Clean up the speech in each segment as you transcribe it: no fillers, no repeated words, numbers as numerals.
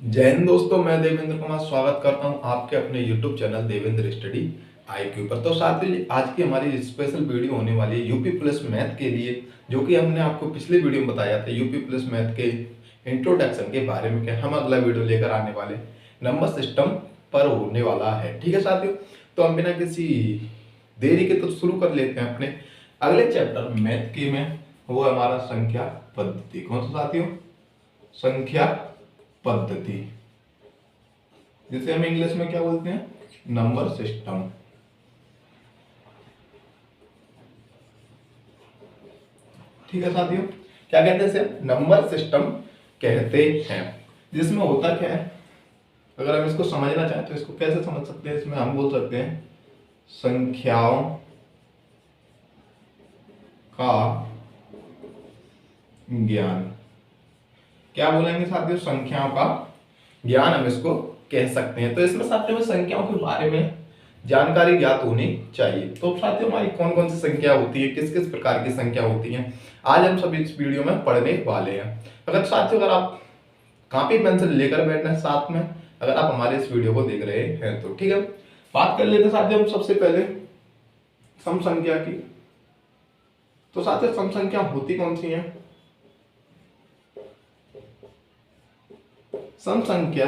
जय हिंद दोस्तों, मैं देवेंद्र कुमार स्वागत करता हूं आपके अपने YouTube channel Devendra study IQ पर। तो साथियों, आज की हमारी स्पेशल वीडियो होने वाली है यूपी प्लस मैथ के लिए, जो कि हमने आपको पिछले वीडियो में बताया था यूपी प्लस मैथ के इंट्रोडक्शन के बारे में। क्या हम अगला वीडियो लेकर आने वाले नंबर सिस्टम पर होने वाला है। ठीक है साथियों, तो हम बिना किसी देरी के तो शुरू कर लेते हैं अपने अगले चैप्टर मैथ के में। वो हमारा संख्या पद्धति। कौन सा साथियों? संख्या पद्धति, जिसे हम इंग्लिश में क्या बोलते हैं? Number system. ठीक है साथियों, क्या कहते हैं इसे? नंबर सिस्टम कहते हैं। जिसमें होता क्या है, अगर हम इसको समझना चाहें तो इसको कैसे समझ सकते हैं? इसमें हम बोल सकते हैं संख्याओं का ज्ञान। क्या बोलेंगे साथियों? संख्याओं का ज्ञान हम इसको कह सकते हैं। तो इसमें साथियों में संख्याओं के बारे में जानकारी ज्ञात होनी चाहिए। तो साथियों, हमारी कौन कौन सी संख्या होती है, किस किस प्रकार की संख्या होती है, आज हम सभी इस वीडियो में पढ़ने वाले हैं। अगर साथियों, अगर आप कॉपी पेंसिल लेकर बैठना है साथ में, अगर आप हमारे इस वीडियो को देख रहे हैं तो ठीक है। बात कर लेते हैं साथियों हम सबसे पहले सम संख्या की। तो साथियों, सम संख्या होती कौन सी है? सम संख्या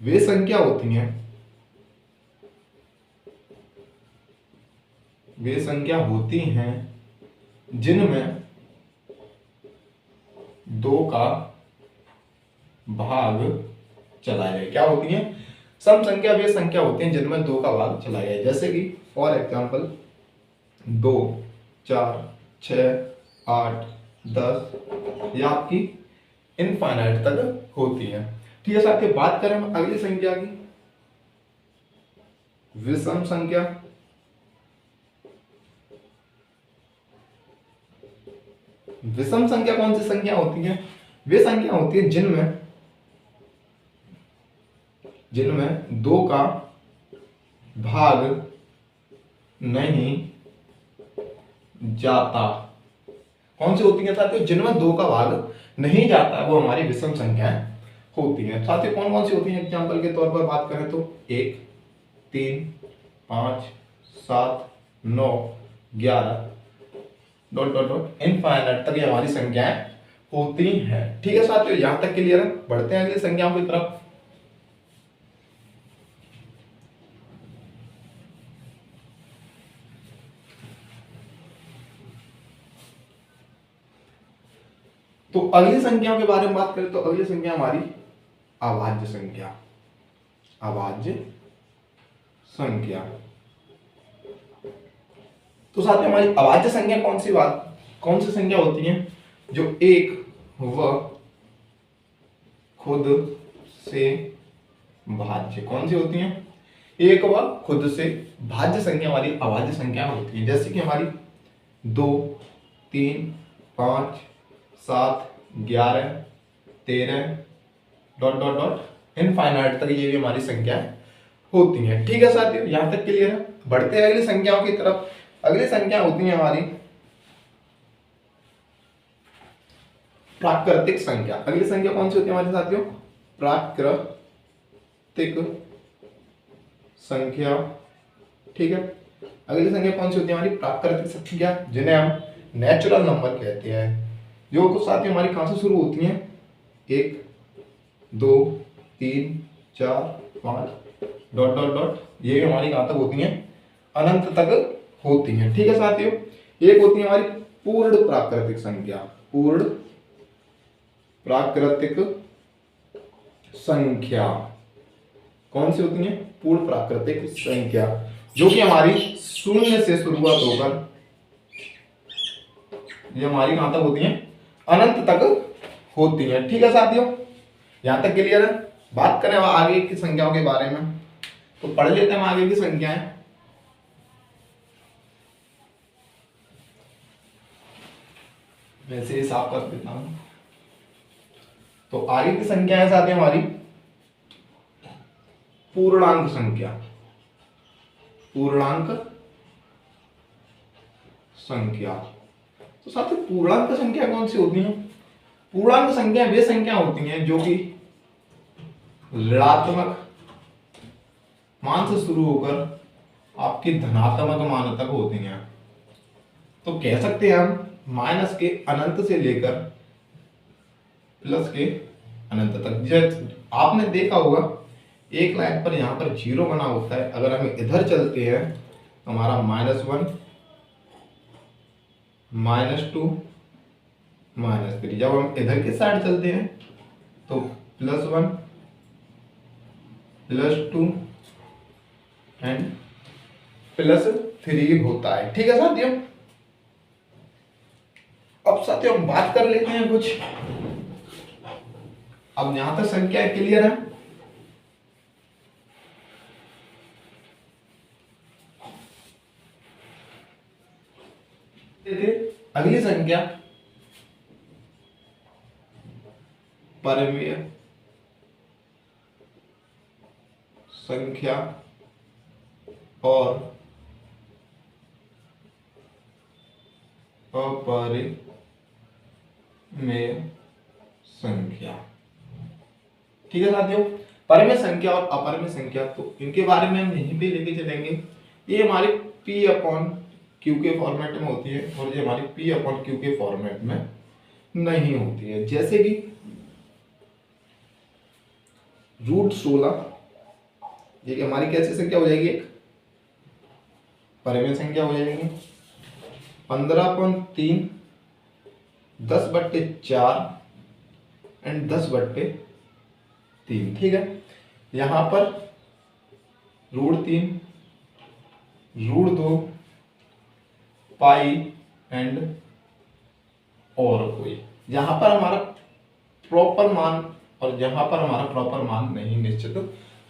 वे संख्या होती हैं, वे संख्या होती हैं जिनमें दो का भाग चला जाए। क्या होती हैं? सम संख्या वे संख्या होती हैं जिनमें दो का भाग चला जाए। जैसे कि फॉर एग्जाम्पल 2, 4, 6, 8, 10, या आपकी इनफाइनाइट तक होती है। ठीक है साथियों, बात करें हम अगली संख्या की, विषम संख्या। विषम संख्या कौन सी संख्या होती है? वे संख्या होती है जिनमें दो का भाग नहीं जाता। कौन सी होती है साथियों? जिनमें दो का भाग नहीं जाता, वो हमारी विषम संख्याएं होती हैं। साथियों, कौन कौन सी होती हैं? एग्जाम्पल के तौर पर बात करें तो 1, 3, 5, 7, 9, 11 डॉट डॉट डॉट इनफाइनाइट तक ये हमारी संख्याएं होती हैं। ठीक है साथियों, यहां तक क्लियर है। बढ़ते हैं अगली संख्याओं की तरफ। तो अगली संख्याओं के बारे में बात करें तो अगली संख्या हमारी अभाज्य संख्या। अभाज्य संख्या। तो साथ में हमारी अभाज्य संख्या कौन सी संख्या होती है? जो एक व खुद से भाज्य। कौन सी होती है? एक व खुद से भाज्य संख्या हमारी अभाज्य संख्या होती है। जैसे कि हमारी 2, 3, 5, 7, 11, 13 डॉट डॉट डॉट इनफाइनाइट तक ये भी हमारी संख्या होती हैं। ठीक है साथियों, यहां तक क्लियर है। बढ़ते हैं अगली संख्याओं की तरफ। अगली संख्या होती है हमारी प्राकृतिक संख्या। अगली संख्या कौन सी होती है हमारे साथियों? प्राकृतिक संख्या। ठीक है, अगली संख्या कौन सी होती है हमारी? प्राकृतिक संख्या, जिन्हें हम नेचुरल नंबर कहते हैं। जो कुछ साथियों हमारी कहां से शुरू होती हैं? 1, 2, 3, 4, 5 डॉट डॉट डॉट, ये भी हमारी कहां तक होती हैं? अनंत तक होती हैं। ठीक है साथियों, एक होती है हमारी पूर्ण प्राकृतिक संख्या। पूर्ण प्राकृतिक संख्या कौन सी होती है? पूर्ण प्राकृतिक संख्या, जो कि हमारी शून्य से शुरुआत होकर ये हमारी कहां तक होती है? अनंत तक होती है। ठीक है साथियों, यहां तक क्लियर है। बात करें आगे की संख्याओं के बारे में, तो पढ़ लेते हैं हम आगे की संख्याएं। वैसे ही साफ कर देता हूं। तो आगे की संख्या है साथियों हमारी पूर्णांक संख्या। पूर्णांक संख्या। तो साथियों, पूर्णांक संख्या कौन सी होती है? पूर्णांक संख्या वे संख्या होती हैं जो कि ऋणात्मक मान से शुरू होकर आपकी धनात्मक मान तक होती हैं। तो कह सकते हैं हम माइनस के अनंत से लेकर प्लस के अनंत तक। जैसे आपने देखा होगा एक लाइन पर यहाँ पर जीरो बना होता है, अगर हम इधर चलते हैं तो हमारा -1 -2 -3। जब हम इधर के साइड चलते हैं तो +1 +2 एंड +3 होता है। ठीक है साथियों, अब साथियों हम बात कर लेते हैं कुछ। अब यहां तक संख्या क्लियर है। अगली संख्या परमीय संख्या और अपरिमेय संख्या। ठीक है साथियों, परिमेय संख्या और अपरिमेय संख्या, तो इनके बारे में हम यहीं पे लेके चलेंगे। ये हमारे P/Q के फॉर्मेट में होती है और ये हमारी P/Q के फॉर्मेट में नहीं होती है। जैसे कि √16, ये हमारी कैसी संख्या हो जाएगी, एक परिमेय संख्या हो जाएगी। 15/3 10/4 एंड 10/3। ठीक है, यहां पर √3 √2 पाई एंड और कोई। यहां पर हमारा प्रॉपर मान और यहां पर हमारा प्रॉपर मान नहीं निश्चित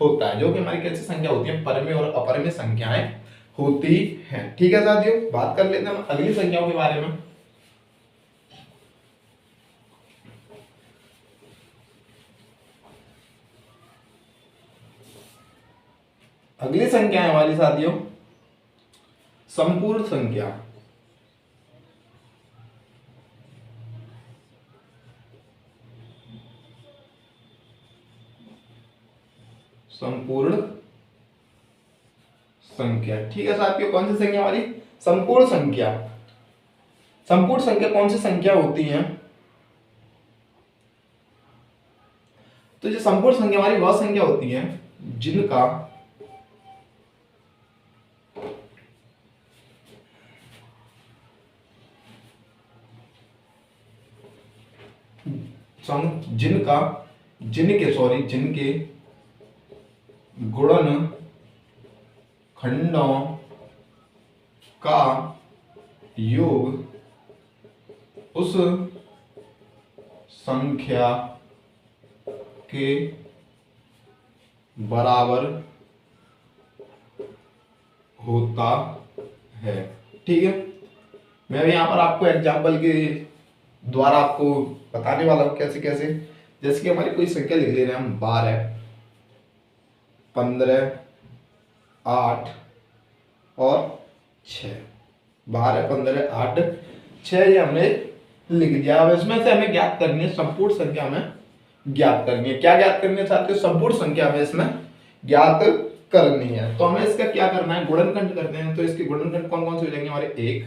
होता है, जो कि हमारी कैसी संख्या होती है, परिमेय और अपरिमेय संख्याएं होती हैं। ठीक है साथियों, बात कर लेते हैं हम अगली संख्याओं के बारे में। अगली संख्या है हमारी साथियों संपूर्ण संख्या। संपूर्ण संख्या। ठीक है साथियों, कौन सी संख्या हमारी संपूर्ण संख्या। संपूर्ण संख्या कौन सी संख्या होती है, तो जो संपूर्ण संख्या हमारी वह संख्या होती है जिनका जिनके गुणन खंडों का योग उस संख्या के बराबर होता है। ठीक है, मैं भी यहां पर आपको एग्जाम्पल के द्वारा आपको बताने वाला हूं कैसे कैसे। जैसे कि हमारी कोई संख्या लिख ले रहे हैं हम 12 15 8 और 6। 12 15 8 6 ये हमने लिख दिया। अब इसमें से हमें ज्ञात करनी है संपूर्ण संख्या, हमें ज्ञात करनी है। क्या ज्ञात करनी है साथियों, संपूर्ण संख्या हमें इसमें ज्ञात करनी है। तो हमें इसका क्या करना है, गुणनखंड करते हैं। तो इसके गुणनखंड कौन कौन से हो जाएंगे हमारे, 1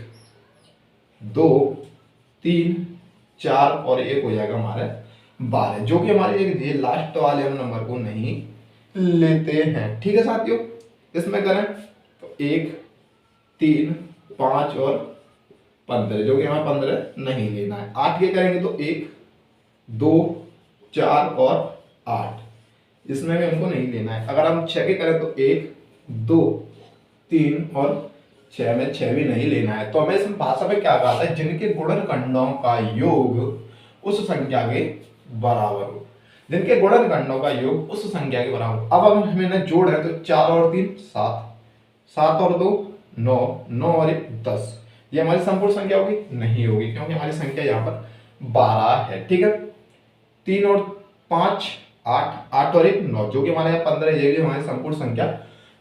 2 3 4 और 1 हो जाएगा हमारे 12, जो कि हमारे ये लास्ट वाले हम नंबर को नहीं लेते हैं। ठीक है साथियों, इसमें करें तो 1 3 5 और 15, जो कि हमें 15 नहीं लेना है। 8 के करेंगे तो 1 2 4 और 8, इसमें भी हमको नहीं लेना है। अगर हम 6 के करें तो 1 2 3 और 6 में 6 भी नहीं लेना है। तो हमें इस भाषा में क्या कहा था, जिनके गुणनखंडों का योग उस संख्या के बराबर हो। जिनके गुणनखंडों का योग उस संख्या के बराबर। अब अगर हमें जोड़ है तो 4 और 3 7, 7 और 2 9, 9 और 1 10। ये हमारी संपूर्ण संख्या होगी, नहीं होगी, क्योंकि हमारी संख्या यहाँ पर 12 है। ठीक है, 3 और 5 8, 8 और 1 9, जो कि हमारे यहाँ 15, ये भी हमारी संपूर्ण संख्या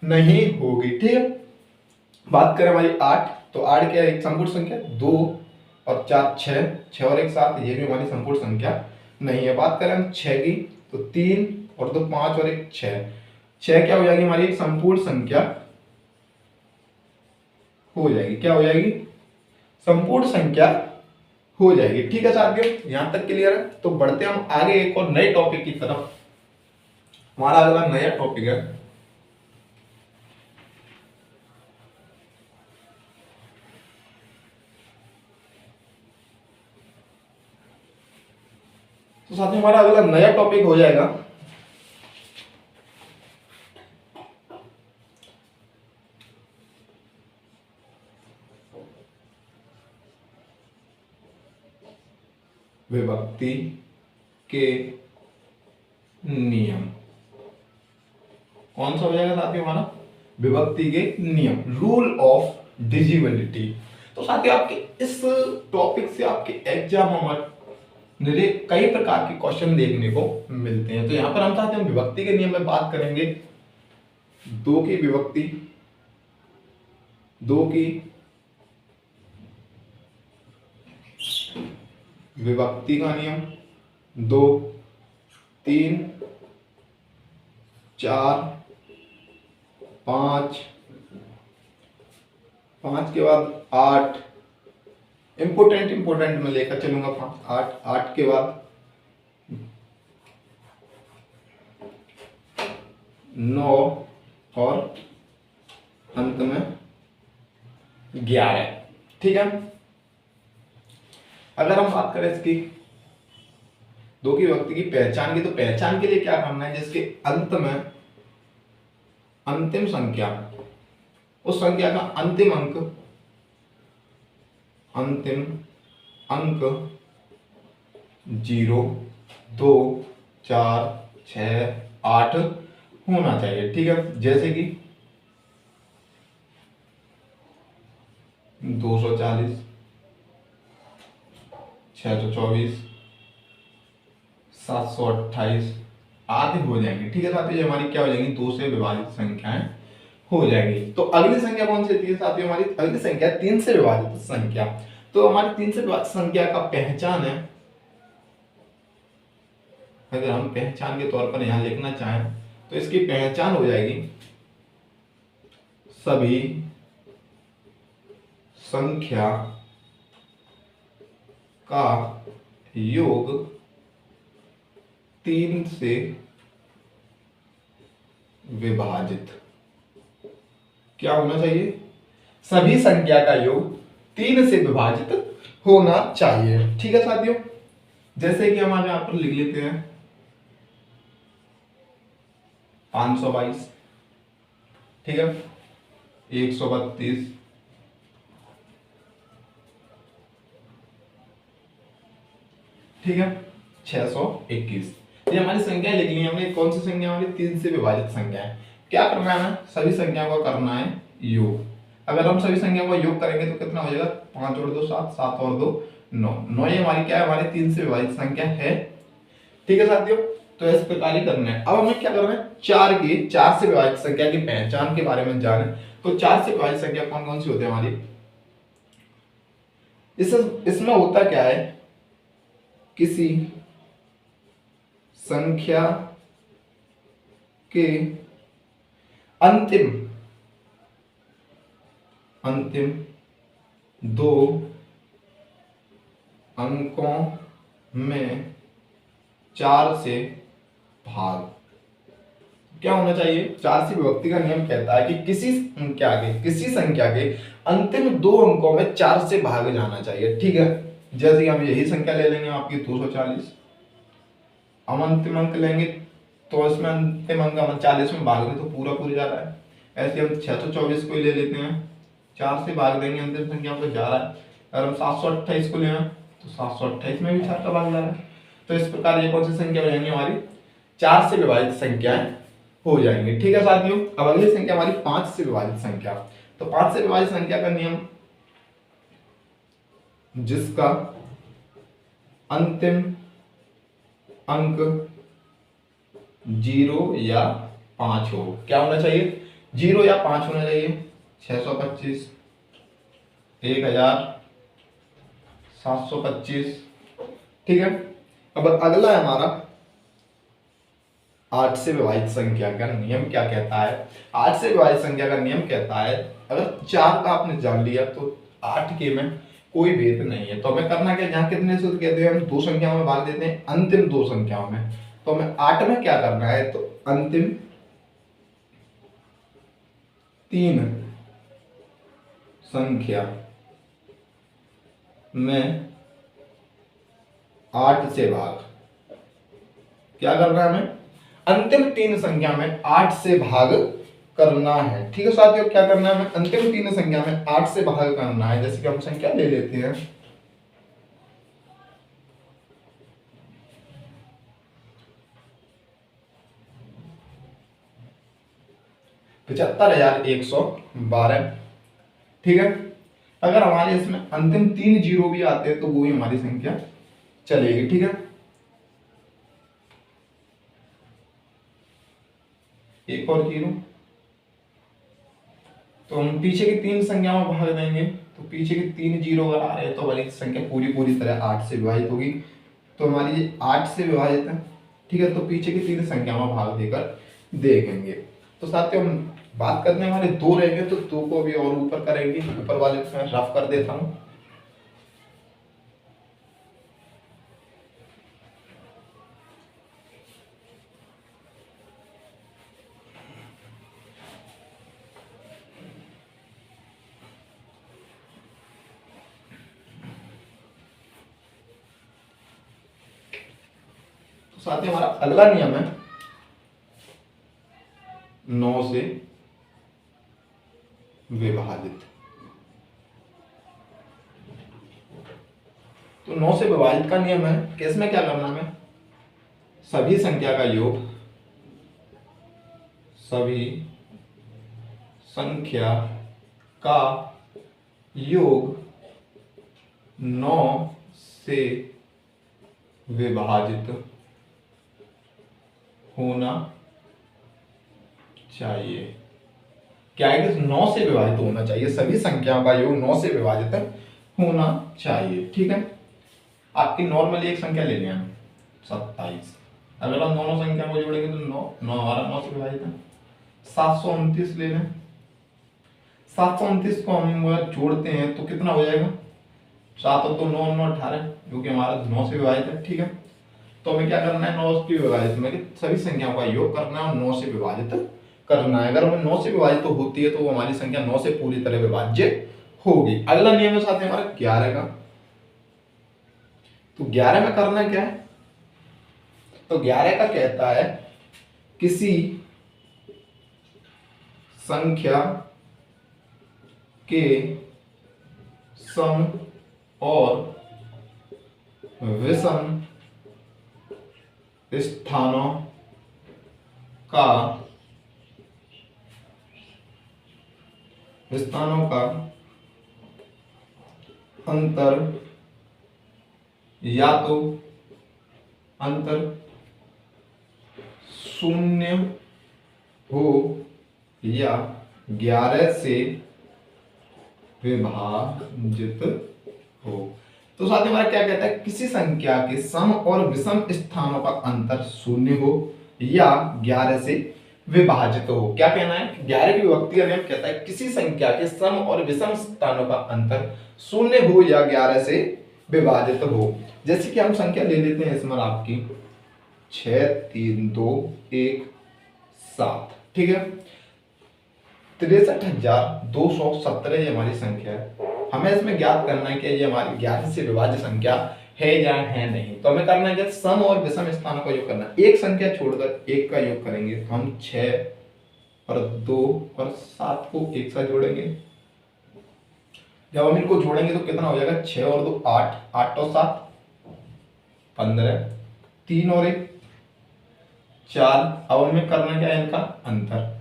नहीं होगी। ठीक है, बात करें हमारी 8, तो 8 क्या एक संपूर्ण संख्या, 2 और 4 6, 6 और 1 7, ये भी हमारी संपूर्ण संख्या नहीं है। बात करें हम 6 की तो 3 और 2 5 और 1 6। 6 क्या हो जाएगी हमारी एक संपूर्ण संख्या हो जाएगी। क्या हो जाएगी? संपूर्ण संख्या हो जाएगी। ठीक है साथियों, यहां तक क्लियर है। तो बढ़ते हम आगे एक और नए टॉपिक की तरफ। हमारा अगला नया टॉपिक है तो साथियों हमारा अगला नया टॉपिक हो जाएगा विभक्ति के नियम। कौन सा हो जाएगा साथियों हमारा? विभक्ति के नियम, रूल ऑफ डिविजिबिलिटी। तो साथियों आपके इस टॉपिक से आपके एग्जाम में कई प्रकार के क्वेश्चन देखने को मिलते हैं। तो यहाँ पर हम साथियों विभक्ति के नियम में बात करेंगे। दो की विभक्ति, दो की विभक्ति का नियम, 2 3 4 5, 5 के बाद 8, इंपोर्टेंट में लेकर चलूंगा 5 8 8 के बाद 9 और अंत में 11। ठीक है, अगर हम बात करें इसकी दो की विभक्ति की पहचान की, तो पहचान के लिए क्या करना है? जिसके अंत में अंतिम संख्या, उस संख्या का अंतिम अंक 0 2 4 6 8 होना चाहिए। ठीक है, जैसे कि 240 624 728 आदि हो जाएंगे। ठीक है साथियों, ये हमारी क्या हो जाएंगी? 2 से विभाजित संख्याएं हो जाएंगी। तो अगली संख्या कौन सी थी साथियों? हमारी अगली संख्या 3 से विभाजित संख्या। तो हमारी 3 से विभाजित संख्या का पहचान है, अगर हम पहचान के तौर पर यहां लिखना चाहें तो इसकी पहचान हो जाएगी सभी संख्या का योग 3 से विभाजित। क्या होना चाहिए? सभी संख्या का योग 3 से विभाजित होना चाहिए। ठीक है साथियों, जैसे कि हम यहां पर लिख लेते हैं 522, ठीक है, 132, ठीक है, 621। ये हमारी संख्या लिख ली हमने। कौन सी संख्या? हमारी 3 से विभाजित संख्या है। क्या करना है? सभी संख्याओं का करना है योग। अगर हम सभी संख्याओं का योग करेंगे तो कितना हो जाएगा? 5 और 2 7, 7 और 2 9। 9 ये हमारी क्या है? हमारी 3 से विभाजित संख्या है। ठीक है साथियों, तो इस प्रकार ही करना है। अब हमें क्या करना है? 4 से विभाजित संख्या की पहचान के बारे में जाने। तो 4 से विभाजित संख्या कौन कौन सी होती है हमारी? इसमें होता क्या है? किसी संख्या के अंतिम 2 अंकों में 4 से भाग। क्या होना चाहिए? 4 से विभक्ति का नियम कहता है कि किसी संख्या के अंतिम 2 अंकों में 4 से भाग जाना चाहिए। ठीक है, जैसे कि हम यही संख्या ले लेंगे आपकी 240, हम अंतिम अंक लेंगे तो इसमें अंतिम अंक हम 40 में भाग दें तो पूरा जा रहा है। ऐसे हम 624 को ले लेते हैं, 4 से भाग देंगे अंतिम संख्या को, जा रहा है। अगर हम 728 को लें तो 728 में भी 4 का भाग जा रहा है। तो इस प्रकार ये कौन सी संख्या हो जाएंगी? हमारी 4 से विभाजित संख्याएं हो जाएंगी। ठीक है साथियों, अब अगली संख्या हमारी 5 से विभाजित संख्या। तो 5 से विभाजित संख्या का नियम, जिसका अंतिम अंक 0 या 5 हो। क्या होना चाहिए? 0 या 5 होना चाहिए। 625, 1000, 725। ठीक है, अब अगला है हमारा 8 से विभाजित संख्या का नियम क्या कहता है? 8 से विभाजित संख्या का नियम कहता है अगर 4 का आपने जान लिया तो 8 के में कोई भेद नहीं है। तो हमें करना क्या, जहाँ कितने से कहते हैं हम दो संख्याओं में भाग देते हैं, अंतिम दो संख्याओं में। तो हमें 8 में क्या करना है, तो अंतिम 3 संख्या में 8 से भाग, क्या करना है हमें, अंतिम 3 संख्या में 8 से भाग करना है। ठीक है साथियों, क्या करना है हमें, अंतिम 3 संख्या में 8 से भाग करना है। जैसे कि हम संख्या ले लेते हैं 75,112। ठीक है, अगर हमारे इसमें अंतिम 3 जीरो भी आते हैं तो वो ही हमारी संख्या चलेगी। ठीक है, एक और जीरो, तो हम पीछे की 3 संख्याओं में भाग देंगे, तो पीछे की 3 जीरो अगर आ रहे हैं तो हमारी संख्या पूरी पूरी तरह 8 से विभाजित होगी। तो हमारी ये 8 से विभाजित है। ठीक है, तो पीछे की 3 संख्याओं में भाग देकर देखेंगे। तो साथियों हम बात करते हैं, हमारे 2 रहेंगे तो 2 को अभी और ऊपर करेंगे, ऊपर वाले को मैं रफ कर देता हूँ। साथ ही हमारा अगला नियम है 9 से विभाजित। तो 9 से विभाजित का नियम है कि इसमें क्या करना है, सभी संख्या का योग, सभी संख्या का योग 9 से विभाजित होना चाहिए। क्या है कि 9 से विभाजित होना चाहिए, सभी संख्याओं का योग 9 से विभाजित होना चाहिए। ठीक है, आपकी नॉर्मली एक संख्या ले लें 27, अगर हम दोनों संख्या को जोड़ेंगे तो 9 हमारा 9 से विभाजित है। 729 ले लें, 729 को हम अगर जोड़ते हैं तो कितना हो जाएगा, 7 और 2 9 9 18, जो कि हमारा 9 से विभाजित है। ठीक है, तो हमें क्या करना है, 9 से विभाजित में सभी संख्याओं का योग करना है और 9 से विभाजित करना है। अगर हमें 9 से विभाजित होती है तो वो हमारी संख्या 9 से पूरी तरह विभाज्य होगी। अगला नियम है साथ ही हमारा 11 का। तो 11 में करना क्या है, तो 11 का कहता है किसी संख्या के सम और विषम स्थानों का अंतर या तो अंतर शून्य हो या 11 से विभाजित हो। तो साथ ही हमारा क्या कहता है, किसी संख्या के सम और विषम स्थानों का अंतर शून्य हो या 11 से विभाजित हो। क्या कहना है, 11 की विभक्ति का नियम कहता है किसी संख्या के सम और विषम स्थानों का अंतर शून्य हो या 11 से विभाजित हो। जैसे कि हम संख्या ले लेते हैं इसमें आपकी 6 3 2 1 7। ठीक है, 63,217 ये हमारी संख्या है। हमें इसमें ज्ञात करना है कि ये हमारी 11 से विभाज्य संख्या है या है नहीं। तो हमें करना है कि सम और विषम स्थानों का योग करना है। एक संख्या छोड़कर एक का योग करेंगे तो हम 6 और 2 और 7 को एक साथ जोड़ेंगे। जब हम इनको जोड़ेंगे तो कितना हो जाएगा, 6 और 2 8, 8 और 7 15, 3 और 1 4। अब हमें करना क्या है, इनका अंतर।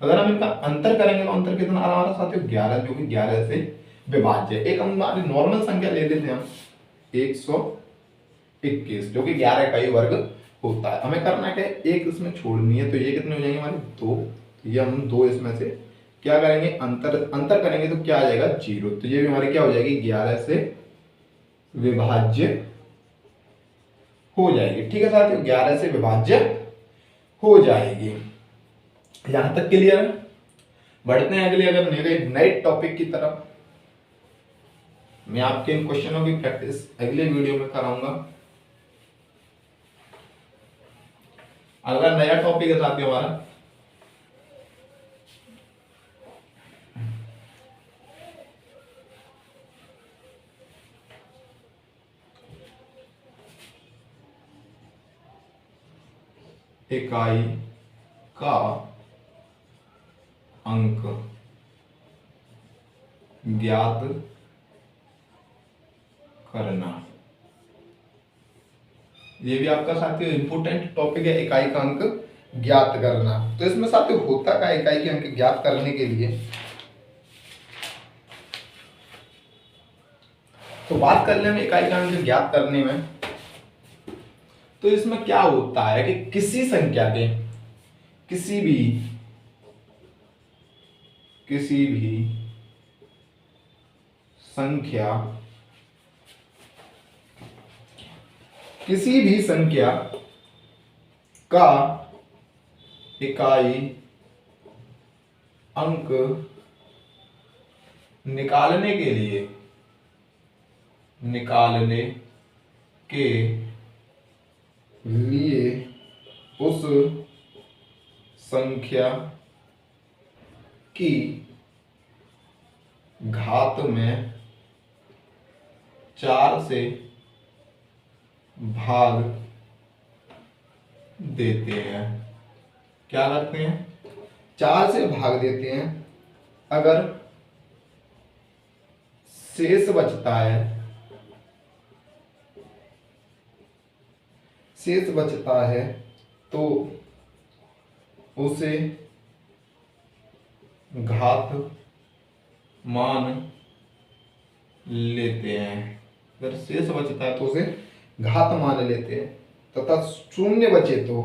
अगर हम इनका अंतर करेंगे तो अंतर कितना आ रहा है हमारा साथियों, 11, जो कि 11 से विभाज्य। एक हम हमारी नॉर्मल संख्या ले लेते हैं हम 121, जो कि 11 का ही वर्ग होता है। हमें करना है कि एक इसमें छोड़नी है, तो ये कितने हो जाएंगे हमारे 2। ये हम 2 इसमें से क्या करेंगे, अंतर करेंगे तो क्या आ जाएगा 0। तो ये भी हमारी क्या हो जाएगी, 11 से विभाज्य हो जाएगी। ठीक है साथियों, 11 से विभाज्य हो जाएगी। यहां तक क्लियर है? बढ़ते हैं अगले अगर मेरे नए टॉपिक की तरफ। मैं आपके इन क्वेश्चनों की प्रैक्टिस अगले वीडियो में कराऊंगा। अगला नया टॉपिक है साथियों हमारा इकाई का अंक ज्ञात करना। ये भी आपका साथियों इंपोर्टेंट टॉपिक है, इकाई का अंक ज्ञात करना। तो इसमें साथियों होता क्या इकाई के अंक ज्ञात करने के लिए? तो बात कर लें इकाई का अंक ज्ञात करने में, तो इसमें क्या होता है कि किसी संख्या के किसी भी संख्या का इकाई अंक निकालने के लिए उस संख्या की घात में 4 से भाग देते हैं। क्या करते हैं? 4 से भाग देते हैं। अगर शेष बचता है तो उसे घात मान लेते हैं। अगर शेष बचता है तो उसे घात मान लेते हैं तथा शून्य बचे तो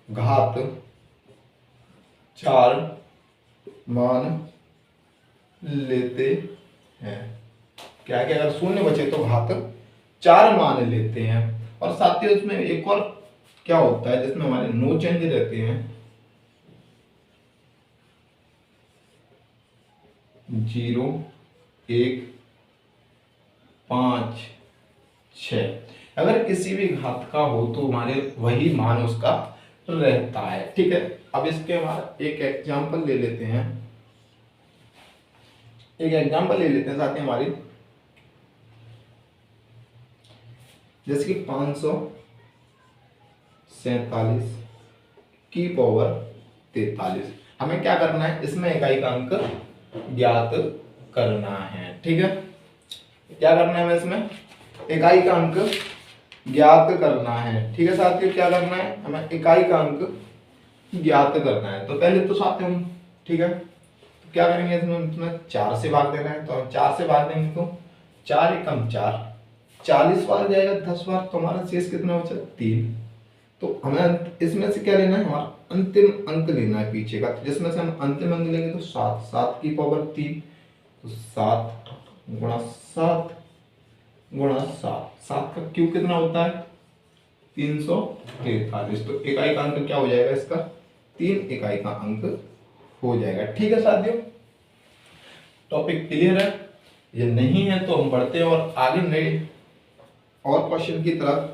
घात 4 मान लेते हैं। क्या कि अगर शून्य बचे तो घात 4 मान लेते हैं। और साथ ही उसमें एक और क्या होता है जिसमें हमारे नो चेंज रहते हैं, 0, 1, 5, 6। अगर किसी भी घात का हो तो हमारे वही मान उसका रहता है। ठीक है, अब इसके हमारा एक एग्जांपल ले लेते हैं। साथ ही हमारी जैसे कि 547 की पावर 43। हमें क्या करना है? इसमें इकाई का अंक ज्ञात करना है। ठीक है, क्या करना है? हमें इसमें इकाई का अंक ज्ञात करना है। ठीक है साथियों, क्या करना है? हमें इकाई का अंक ज्ञात करना है। तो पहले तो साथियों ठीक है, तो क्या करेंगे? इसमें 4 से भाग देना है। तो 4 से भाग देंगे तो 4 एकम 4, 40 बार जाएगा 10 बार, तो हमारा शेष कितना बचा? 3। तो हमें इसमें से क्या लेना है? हमारा अंतिम अंक लेना है पीछे का, जिसमें से हम अंतिम अंक लेंगे तो 7 की पावर 3, तो 7 गुणा 7 गुणा 7 का क्यूब कितना होता है? 343। तो इकाई का अंक क्या हो जाएगा इसका? 3 इकाई का अंक हो जाएगा। ठीक है साथियों, टॉपिक क्लियर है? ये नहीं है तो हम बढ़ते हैं और आगे नए और क्वेश्चन की तरफ।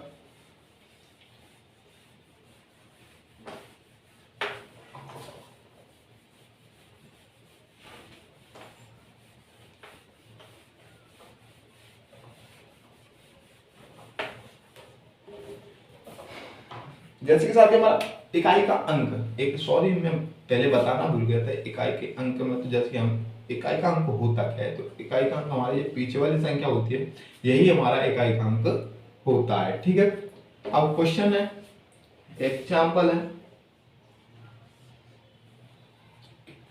जैसे कि साथ हमारा इकाई का अंक मैं पहले बताना भूल गया था। इकाई के अंक में तो जैसे हम इकाई का अंक होता क्या है? तो इकाई का अंक हमारी पीछे वाली संख्या होती है, यही हमारा इकाई का अंक होता है। ठीक है, अब क्वेश्चन है, एग्जाम्पल है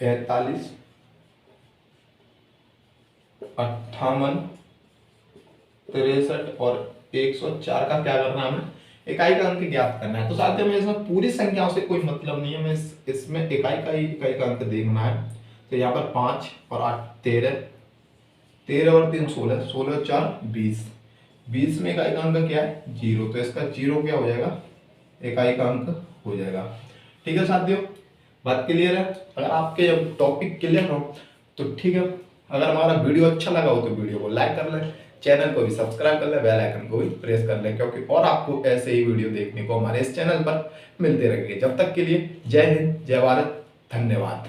45, 58, 63 और 104 का क्या करना है? हमें इकाई का अंक ज्ञात करना है। तो साथ ही हमें इसमें पूरी संख्याओं से कोई मतलब नहीं है, हमें इसमें इकाई का अंक देखना है। तो यहाँ पर 5 और 8 13, 13 और 3 16, 16 और 4 20, 20 में इकाई का अंक क्या है? 0, तो इसका 0 क्या हो जाएगा? इकाई का अंक हो जाएगा। ठीक है साथियों, बात क्लियर है? अगर आपके जब टॉपिक क्लियर हो तो ठीक है, अगर हमारा वीडियो अच्छा लगा हो तो वीडियो को लाइक कर लें, चैनल को भी सब्सक्राइब कर लें, बेल आइकन को भी प्रेस कर लें, क्योंकि और आपको ऐसे ही वीडियो देखने को हमारे इस चैनल पर मिलते रहेंगे। जब तक के लिए जय हिंद, जय भारत, धन्यवाद।